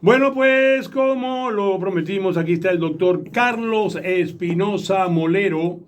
Bueno, pues como lo prometimos, aquí está el doctor Carlos Espinosa Molero,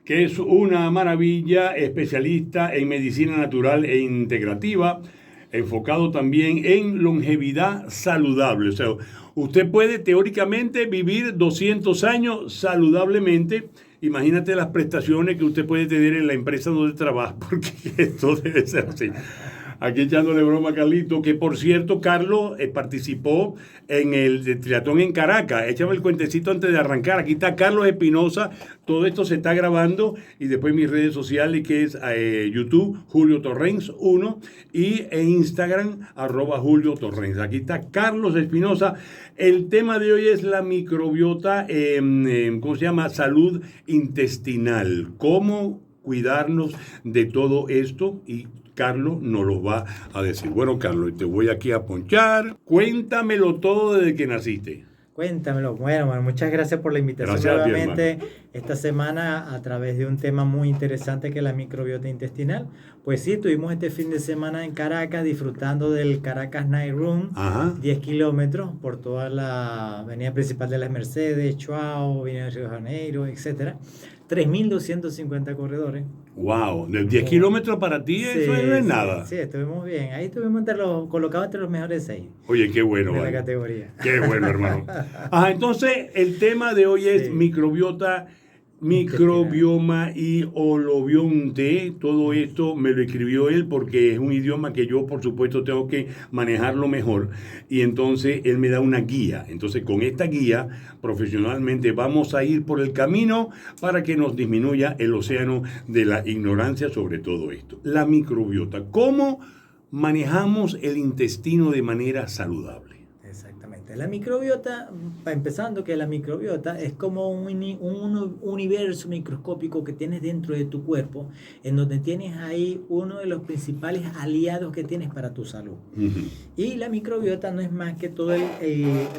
que es una maravilla, especialista en medicina natural e integrativa, enfocado también en longevidad saludable. O sea, usted puede teóricamente vivir 200 años saludablemente. Imagínate las prestaciones que usted puede tener en la empresa donde trabaja, porque esto debe ser así. Aquí echándole broma a Carlito, que por cierto, Carlos participó en el triatlón en Caracas. Échame el cuentecito antes de arrancar. Aquí está Carlos Espinosa. Todo esto se está grabando y después mis redes sociales, que es YouTube, Julio Torrens 1 y en Instagram, @Julio Torrens. Aquí está Carlos Espinosa. El tema de hoy es la microbiota, ¿cómo se llama? Salud intestinal. ¿Cómo cuidarnos de todo esto? Y Carlos nos lo va a decir. Bueno, Carlos, te voy aquí a ponchar. Cuéntamelo todo desde que naciste. Cuéntamelo. Bueno, muchas gracias por la invitación Gracias a ti, nuevamente hermano. esta semana a través de un tema muy interesante que es la microbiota intestinal. Pues sí, tuvimos este fin de semana en Caracas disfrutando del Caracas Night Run, Ajá. 10 kilómetros por toda la avenida principal de las Mercedes, Chuao, Avenida de Río de Janeiro, etcétera. 3.250 corredores. Wow, de 10 kilómetros para ti eso no es nada. Sí, estuvimos bien. Ahí estuvimos colocados entre los mejores 6 Oye, qué bueno, de la vale. categoría. Qué bueno, hermano. Ajá, entonces el tema de hoy es Sí. microbiota, Intestinal. microbioma y holobionte. Todo esto me lo escribió él porque es un idioma que yo, por supuesto, tengo que manejarlo mejor. Y entonces él me da una guía. Entonces con esta guía, profesionalmente, vamos a ir por el camino para que nos disminuya el océano de la ignorancia sobre todo esto. La microbiota. ¿Cómo manejamos el intestino de manera saludable? Exactamente. La microbiota, empezando que la microbiota es como un universo microscópico que tienes dentro de tu cuerpo, en donde tienes ahí uno de los principales aliados que tienes para tu salud. Ujú. Y la microbiota no es más que toda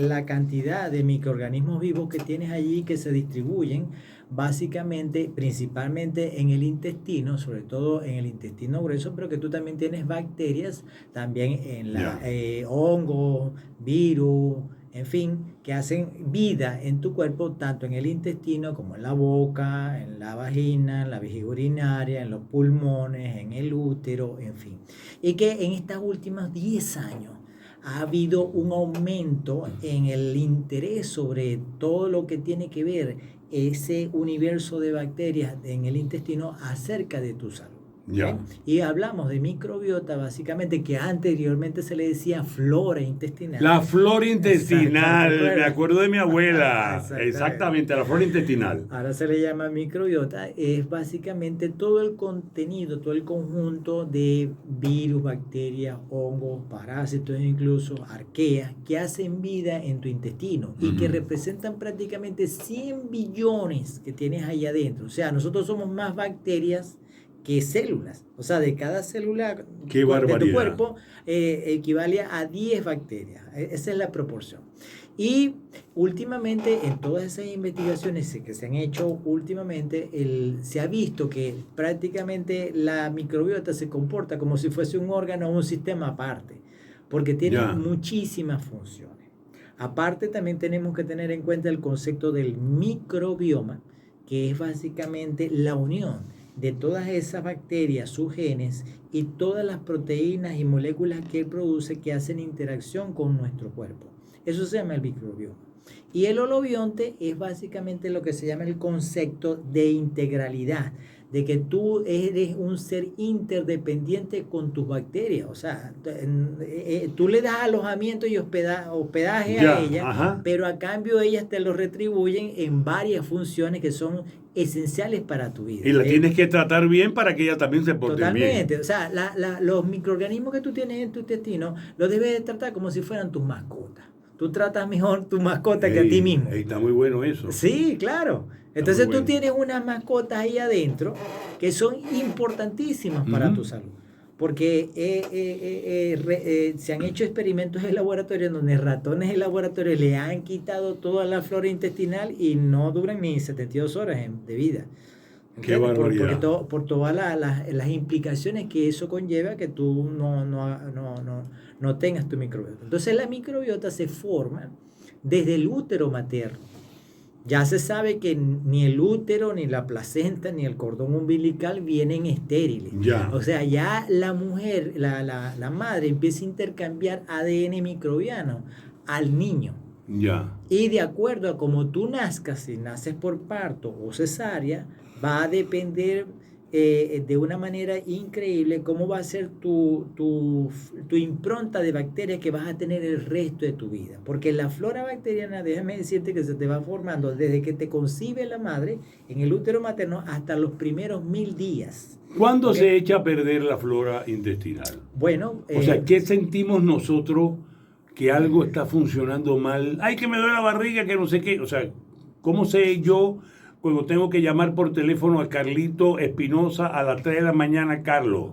la cantidad de microorganismos vivos que tienes allí que se distribuyen básicamente, principalmente en el intestino, sobre todo en el intestino grueso, pero que tú también tienes bacterias, también en la hongos, virus, en fin, que hacen vida en tu cuerpo, tanto en el intestino como en la boca, en la vagina, en la vejiga urinaria, en los pulmones, en el útero, en fin. Y que en estos últimos 10 años ha habido un aumento en el interés sobre todo lo que tiene que ver ese universo de bacterias en el intestino acerca de tu salud. Ya. Y hablamos de microbiota, básicamente, que anteriormente se le decía flora intestinal. La flora Exacto, intestinal, ¿te me acuerdo de mi abuela. Exactamente. Exactamente, la flora intestinal. Ahora se le llama microbiota, es básicamente todo el contenido, todo el conjunto de virus, bacterias, hongos, parásitos, incluso arqueas, que hacen vida en tu intestino y que representan prácticamente 100 billones que tienes ahí adentro. O sea, nosotros somos más bacterias que células. O sea, de cada célula de tu cuerpo equivale a 10 bacterias. Esa es la proporción. Y últimamente, en todas esas investigaciones que se han hecho últimamente, se ha visto que prácticamente la microbiota se comporta como si fuese un órgano o un sistema aparte, porque tiene muchísimas funciones. Aparte, también tenemos que tener en cuenta el concepto del microbioma, que es básicamente la unión de todas esas bacterias, sus genes y todas las proteínas y moléculas que él produce que hacen interacción con nuestro cuerpo. Eso se llama el microbioma. Y el holobionte es básicamente lo que se llama el concepto de integralidad, de que tú eres un ser interdependiente con tus bacterias. O sea, tú le das alojamiento y hospedaje a ellas, pero a cambio ellas te lo retribuyen en varias funciones que son esenciales para tu vida. Y la tienes que tratar bien para que ella también se porte bien. Totalmente. O sea, los microorganismos que tú tienes en tu intestino los debes de tratar como si fueran tus mascotas. Tú tratas mejor tu mascota que a ti mismo. Está muy bueno eso. Sí, claro. Entonces tú tienes unas mascotas ahí adentro que son importantísimas para tu salud. Porque se han hecho experimentos en laboratorio en donde ratones de laboratorio le han quitado toda la flora intestinal y no duran ni 72 horas de vida. Qué barbaridad. Por todas las implicaciones que eso conlleva, que tú no no tengas tu microbiota. Entonces la microbiota se forma desde el útero materno. Ya se sabe que ni el útero, ni la placenta, ni el cordón umbilical vienen estériles. Ya. O sea, ya la mujer, la madre empieza a intercambiar ADN microbiano al niño. Ya. Y de acuerdo a cómo tú nazcas, si naces por parto o cesárea, va a depender de una manera increíble cómo va a ser tu impronta de bacterias que vas a tener el resto de tu vida. Porque la flora bacteriana, déjame decirte que se te va formando desde que te concibe la madre en el útero materno hasta los primeros 1000 días. ¿Cuándo ¿Ok? se echa a perder la flora intestinal? Bueno, O sea, ¿qué sentimos nosotros que algo está funcionando mal? Ay, que me duele la barriga, que no sé qué. O sea, ¿cómo sé yo cuando tengo que llamar por teléfono a Carlito Espinosa a las 3 de la mañana, Carlos?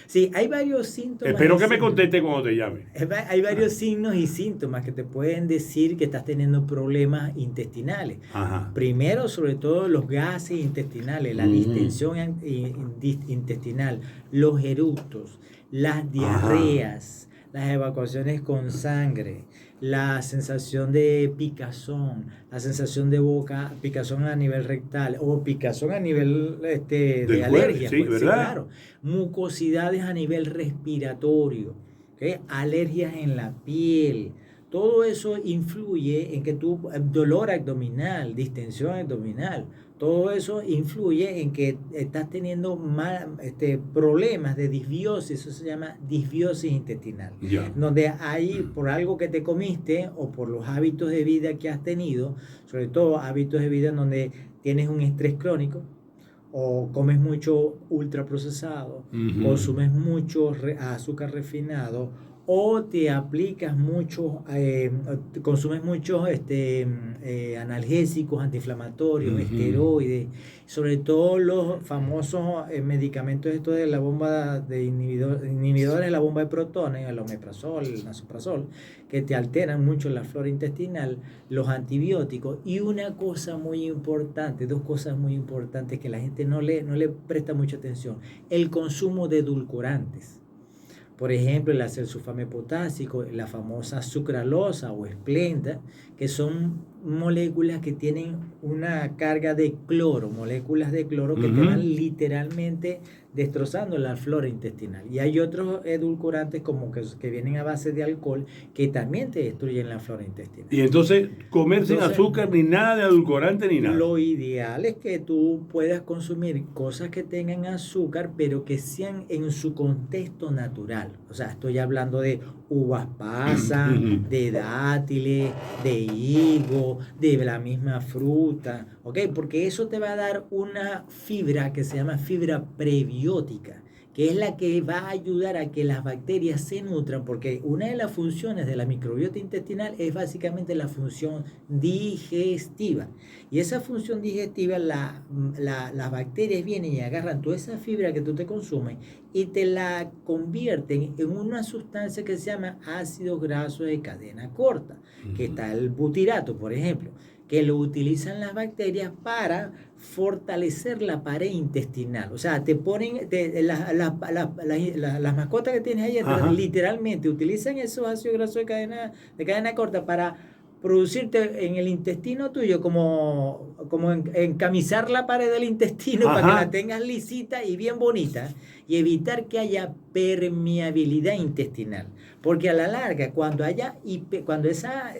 sí, hay varios síntomas. Espero y que me síntomas. conteste cuando te llame. Hay varios signos y síntomas que te pueden decir que estás teniendo problemas intestinales. Ajá. Primero, sobre todo, los gases intestinales, la distensión intestinal, los eructos, las diarreas, las evacuaciones con sangre, la sensación de picazón, la sensación de boca, picazón a nivel rectal o picazón a nivel de Del alergia. cuerpo, sí, pues, sí, ¿verdad? claro. Mucosidades a nivel respiratorio, ¿okay? Alergias en la piel. Todo eso influye en que dolor abdominal, distensión abdominal, todo eso influye en que estás teniendo problemas de disbiosis, eso se llama disbiosis intestinal, Ya. donde hay por algo que te comiste o por los hábitos de vida que has tenido, sobre todo hábitos de vida en donde tienes un estrés crónico, o comes mucho ultraprocesado, consumes mucho azúcar refinado, o te aplicas mucho, consumes muchos analgésicos, antiinflamatorios, esteroides, sobre todo los famosos medicamentos estos de la bomba de inhibidores de la bomba de protones, el omeprazol, el nasoprazol, que te alteran mucho la flora intestinal, los antibióticos, y una cosa muy importante, dos cosas muy importantes que la gente no le presta mucha atención: el consumo de edulcorantes. Por ejemplo, el acesulfame potásico, la famosa sucralosa o esplenda, que son moléculas que tienen una carga de cloro, moléculas de cloro que te van literalmente destrozando la flora intestinal. Y hay otros edulcorantes como que vienen a base de alcohol que también te destruyen la flora intestinal. Y entonces, comer sin azúcar, ni nada de edulcorante, ni nada. Lo ideal es que tú puedas consumir cosas que tengan azúcar, pero que sean en su contexto natural. O sea, estoy hablando de uvas pasas, de dátiles, de higo, de la misma fruta, ¿ok? Porque eso te va a dar una fibra que se llama fibra prebiótica, que es la que va a ayudar a que las bacterias se nutran, porque una de las funciones de la microbiota intestinal es básicamente la función digestiva. Y esa función digestiva, las bacterias vienen y agarran toda esa fibra que tú te consumes y te la convierten en una sustancia que se llama ácido graso de cadena corta, que está el butirato, por ejemplo, que lo utilizan las bacterias para fortalecer la pared intestinal. O sea, te ponen, las mascotas que tienes ahí, literalmente utilizan esos ácidos grasos de cadena corta para producirte en el intestino tuyo como encamisar la pared del intestino para que la tengas lisita y bien bonita, y evitar que haya permeabilidad intestinal. Porque a la larga, cuando esa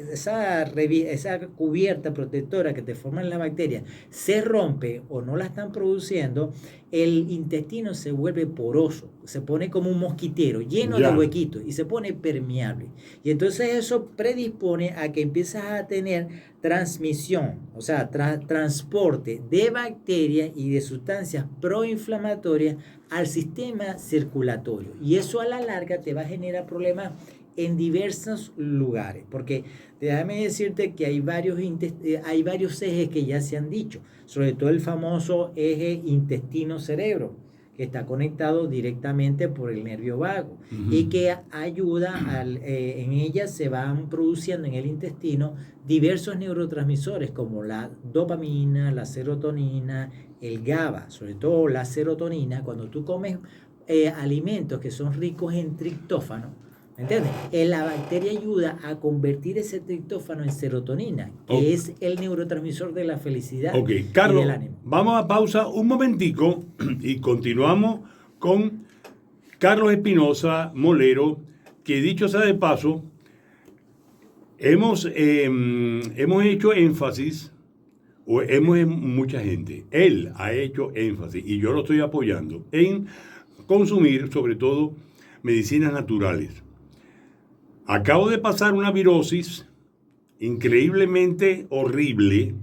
cubierta protectora que te forman las bacterias se rompe o no la están produciendo, el intestino se vuelve poroso, se pone como un mosquitero, lleno de huequitos, y se pone permeable. Y entonces eso predispone a que empiezas a tener transmisión, o sea, transporte de bacterias y de sustancias proinflamatorias al sistema circulatorio. Y eso a la larga te va a generar problemas en diversos lugares, porque déjame decirte que hay varios ejes que ya se han dicho, sobre todo el famoso eje intestino-cerebro, que está conectado directamente por el nervio vago y que ayuda en ella se van produciendo en el intestino diversos neurotransmisores como la dopamina, la serotonina, el GABA, sobre todo la serotonina. Cuando tú comes alimentos que son ricos en triptófano, ¿Me entiendes? La bacteria ayuda a convertir ese triptófano en serotonina, que es el neurotransmisor de la felicidad Ok, y Carlos, del ánimo. vamos a pausa un momentico y continuamos con Carlos Espinosa Molero, que dicho sea de paso, hemos hecho énfasis, mucha gente, él ha hecho énfasis, y yo lo estoy apoyando, en consumir sobre todo medicinas naturales. Acabo de pasar una virosis increíblemente horrible.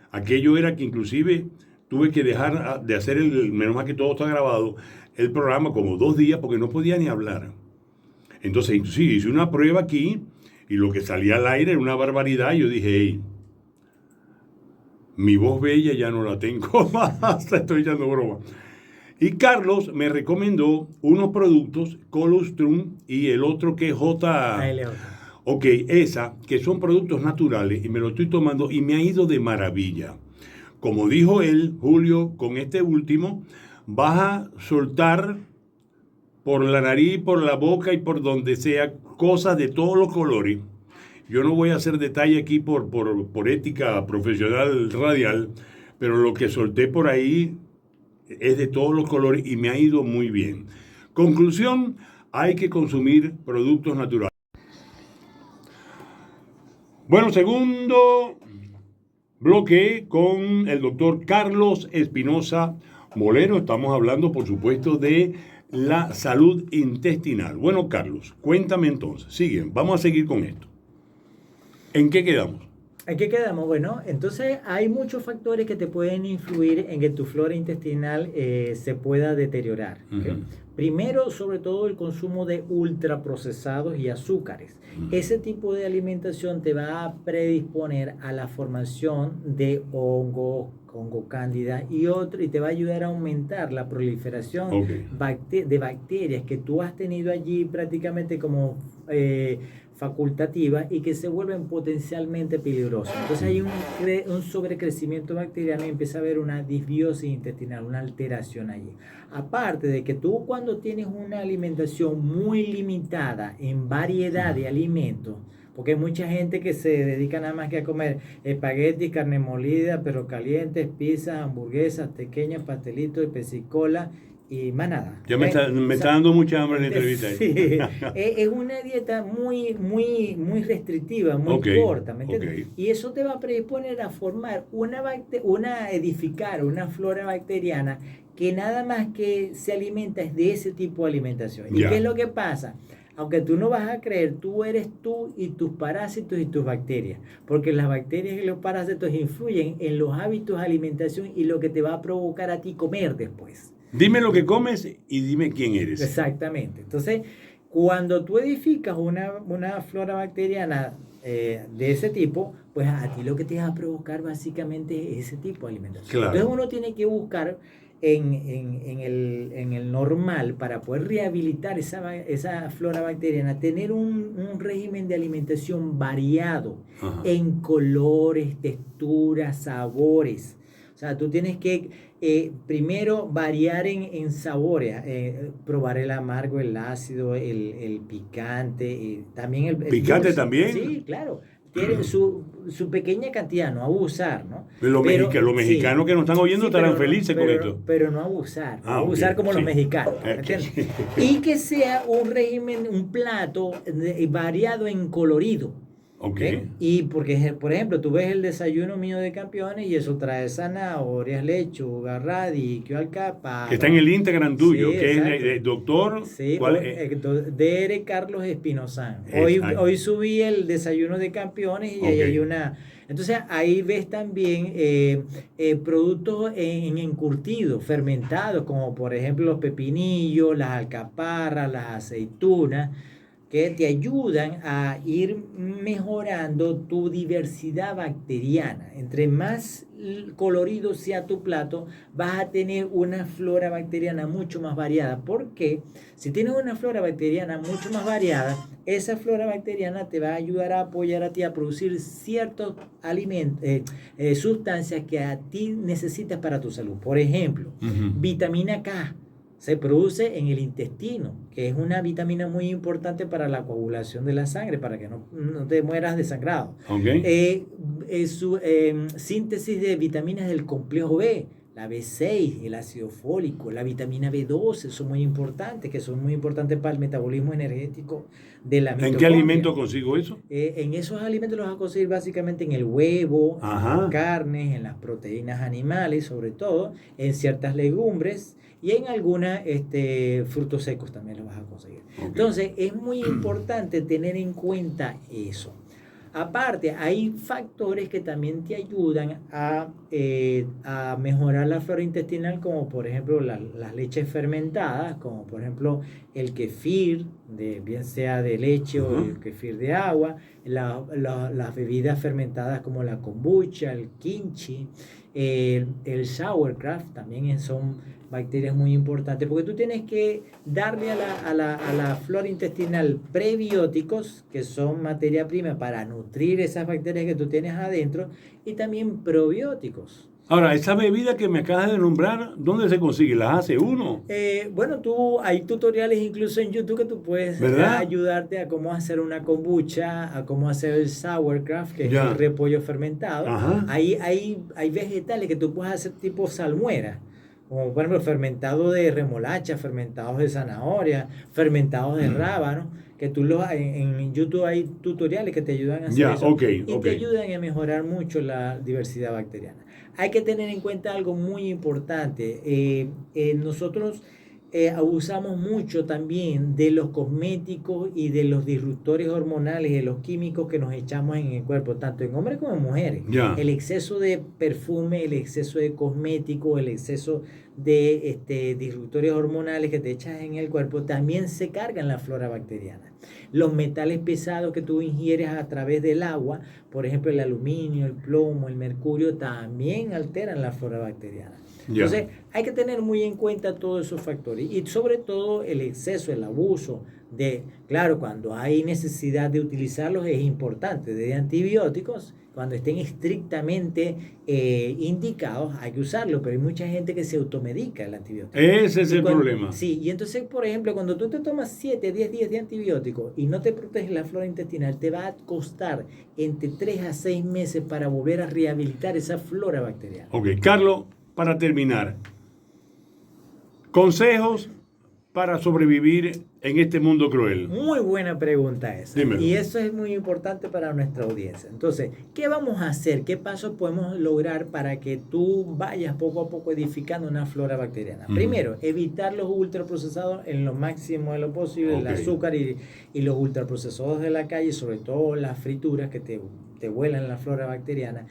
Aquello era que inclusive tuve que dejar de hacer menos mal que todo está grabado, el programa como 2 días porque no podía ni hablar. Entonces, sí, hice una prueba aquí y lo que salía al aire era una barbaridad. Yo dije, hey, mi voz bella ya no la tengo más, estoy echando broma. Y Carlos me recomendó unos productos, Colostrum y el otro que es ALJ. Ok, esa, que son productos naturales y me lo estoy tomando y me ha ido de maravilla. Como dijo él, Julio, con este último, vas a soltar por la nariz, por la boca y por donde sea cosas de todos los colores. Yo no voy a hacer detalle aquí por ética profesional radial, pero lo que solté por ahí es de todos los colores y me ha ido muy bien. Conclusión, hay que consumir productos naturales. Bueno, segundo bloque con el doctor Carlos Espinosa Molero. Estamos hablando, por supuesto, de la salud intestinal. Bueno, Carlos, cuéntame entonces. Sigue, vamos a seguir con esto. ¿En qué quedamos? ¿En qué quedamos? Bueno, entonces hay muchos factores que te pueden influir en que tu flora intestinal se pueda deteriorar. ¿Okay? Uh-huh. Primero, sobre todo, el consumo de ultraprocesados y azúcares. Uh-huh. Ese tipo de alimentación te va a predisponer a la formación de hongo cándida y te va a ayudar a aumentar la proliferación de bacterias que tú has tenido allí prácticamente como facultativas y que se vuelven potencialmente peligrosas. Entonces hay un sobrecrecimiento bacteriano y empieza a haber una disbiosis intestinal, una alteración allí. Aparte de que tú cuando tienes una alimentación muy limitada en variedad de alimentos, porque hay mucha gente que se dedica nada más que a comer espaguetis, carne molida, perros calientes, pizzas, hamburguesas, pequeños pastelitos, pesicola y más nada. Ya me está dando mucha hambre en la entrevista. Sí, es una dieta muy restrictiva, muy corta, ¿me entiendes? Y eso te va a predisponer a formar edificar una flora bacteriana que nada más que se alimenta es de ese tipo de alimentación. ¿Y qué es lo que pasa? Aunque tú no vas a creer, tú eres tú y tus parásitos y tus bacterias, porque las bacterias y los parásitos influyen en los hábitos de alimentación y lo que te va a provocar a ti comer después. Dime lo que comes y dime quién eres. Exactamente. Entonces, cuando tú edificas una flora bacteriana de ese tipo, pues a ti lo que te va a provocar básicamente es ese tipo de alimentación. Claro. Entonces uno tiene que buscar en el normal para poder rehabilitar esa flora bacteriana, tener un régimen de alimentación variado. Ajá. En colores, texturas, sabores. O sea, tú tienes que primero variar en sabores, probar el amargo, el ácido, el picante, también el ¿Picante dulce también? Sí, claro. Tiene su pequeña cantidad, no abusar, ¿no? Los mexicanos que nos están oyendo estarán felices con esto. Pero no abusar, abusar como los mexicanos, ¿entiendes? Y que sea un régimen, un plato variado en colorido. Okay. Y porque, por ejemplo, tú ves el desayuno mío de campeones y eso trae zanahorias, lechuga, radiquio, alcapara. Que está en el Instagram tuyo, que exacto. Es el doctor. Sí, DR Carlos Espinosa. Hoy subí el desayuno de campeones y ahí hay una. Entonces ahí ves también productos en encurtidos, fermentados, como por ejemplo los pepinillos, las alcaparras, las aceitunas, que te ayudan a ir mejorando tu diversidad bacteriana. Entre más colorido sea tu plato, vas a tener una flora bacteriana mucho más variada. Porque si tienes una flora bacteriana mucho más variada, esa flora bacteriana te va a ayudar a apoyar a ti a producir ciertos alimentos, sustancias que a ti necesitas para tu salud. Por ejemplo, vitamina K. se produce en el intestino, que es una vitamina muy importante para la coagulación de la sangre, para que no te mueras desangrado. Okay. Su síntesis de vitaminas del complejo B, la B6, el ácido fólico, la vitamina B12, son muy importantes, que son muy importantes para el metabolismo energético de la mitocondria. ¿En qué alimento consigo eso? En esos alimentos los vas a conseguir básicamente en el huevo, Ajá. en las carnes, en las proteínas animales, sobre todo, en ciertas legumbres y en algunos frutos secos también los vas a conseguir. Okay. Entonces, es muy importante tener en cuenta eso. Aparte, hay factores que también te ayudan a mejorar la flora intestinal, como por ejemplo las leches fermentadas, como por ejemplo el kefir, bien sea de leche o el kefir de agua, las bebidas fermentadas como la kombucha, el kimchi, el sauerkraut, también son bacterias muy importantes, porque tú tienes que darle a la flora intestinal prebióticos, que son materia prima para nutrir esas bacterias que tú tienes adentro, y también probióticos. Ahora, esa bebida que me acabas de nombrar, ¿dónde se consigue? ¿Las hace uno? Bueno, hay tutoriales incluso en YouTube que tú puedes ayudarte a cómo hacer una kombucha, a cómo hacer el sauerkraut, que es el repollo fermentado. Hay vegetales que tú puedes hacer tipo salmuera, como por ejemplo fermentado de remolacha, fermentados de zanahoria, fermentados de rábano, que tú en YouTube hay tutoriales que te ayudan a hacer eso y te ayudan a mejorar mucho la diversidad bacteriana. Hay que tener en cuenta algo muy importante. Nosotros abusamos mucho también de los cosméticos y de los disruptores hormonales, de los químicos que nos echamos en el cuerpo, tanto en hombres como en mujeres. El exceso de perfume, el exceso de cosméticos, el exceso de disruptores hormonales que te echas en el cuerpo también se cargan la flora bacteriana. Los metales pesados que tú ingieres a través del agua, por ejemplo el aluminio, el plomo, el mercurio, también alteran la flora bacteriana. Entonces hay que tener muy en cuenta todos esos factores y sobre todo el exceso, el abuso claro, cuando hay necesidad de utilizarlos es importante, de antibióticos, cuando estén estrictamente indicados hay que usarlo, pero hay mucha gente que se automedica el antibiótico. Ese es el problema. Sí, y entonces, por ejemplo, cuando tú te tomas 7, 10 días de antibiótico y no te proteges la flora intestinal, te va a costar entre 3 a 6 meses para volver a rehabilitar esa flora bacteriana. Ok, Carlos, para terminar, consejos para sobrevivir en este mundo cruel. Muy buena pregunta esa. Dímelo. Y eso es muy importante para nuestra audiencia. Entonces, ¿qué vamos a hacer? ¿Qué pasos podemos lograr para que tú vayas poco a poco edificando una flora bacteriana? Primero, evitar los ultraprocesados en lo máximo de lo posible, el azúcar y los ultraprocesados de la calle, sobre todo las frituras que te vuelan la flora bacteriana.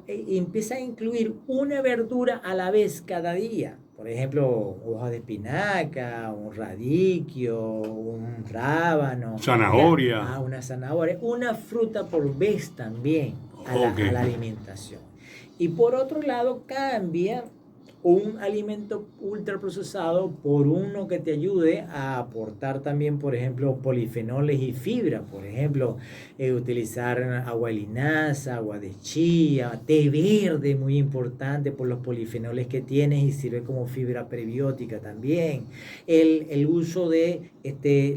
Empieza a incluir una verdura a la vez cada día. Por ejemplo, hojas de espinaca, un radicchio, un rábano. Zanahoria. Una zanahoria. Una fruta por vez también a la alimentación. Y por otro lado, cambia un alimento ultraprocesado por uno que te ayude a aportar también, por ejemplo, polifenoles y fibra. Por ejemplo, utilizar agua de linaza, agua de chía, té verde, muy importante por los polifenoles que tienes y sirve como fibra prebiótica también. El uso de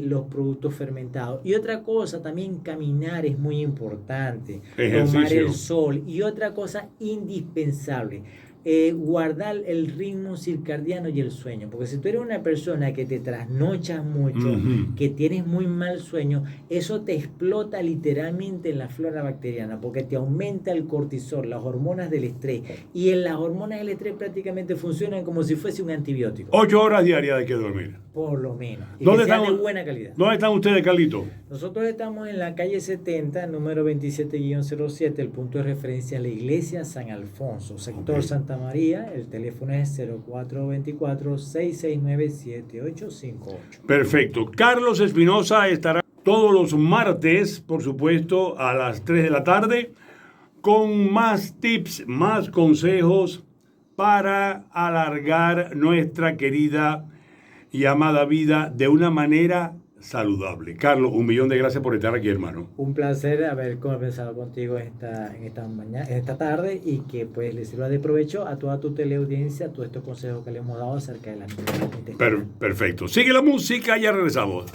los productos fermentados. Y otra cosa, también caminar es muy importante. Tomar el sol. Y otra cosa indispensable, guardar el ritmo circadiano y el sueño, porque si tú eres una persona que te trasnochas mucho, que tienes muy mal sueño, eso te explota literalmente en la flora bacteriana, porque te aumenta el cortisol, las hormonas del estrés, y en las hormonas del estrés prácticamente funcionan como si fuese un antibiótico. 8 horas diarias hay que dormir. Por lo menos. Y ¿Dónde que sea están, de buena calidad. ¿Dónde están ustedes, Carlito? Nosotros estamos en la calle 70, número 27-07, el punto de referencia es la iglesia San Alfonso, sector Santa María. El teléfono es 0424-669-7858. Perfecto. Carlos Espinosa estará todos los martes, por supuesto, a las 3 de la tarde, con más tips, más consejos para alargar nuestra querida y amada vida de una manera saludable. Carlos, 1.000.000 de gracias por estar aquí, hermano. Un placer haber conversado contigo esta mañana, esta tarde, y que pues les sirva de provecho a toda tu teleaudiencia todos estos consejos que le hemos dado acerca de la microbiota intestinal. Perfecto. Sigue la música, ya regresamos.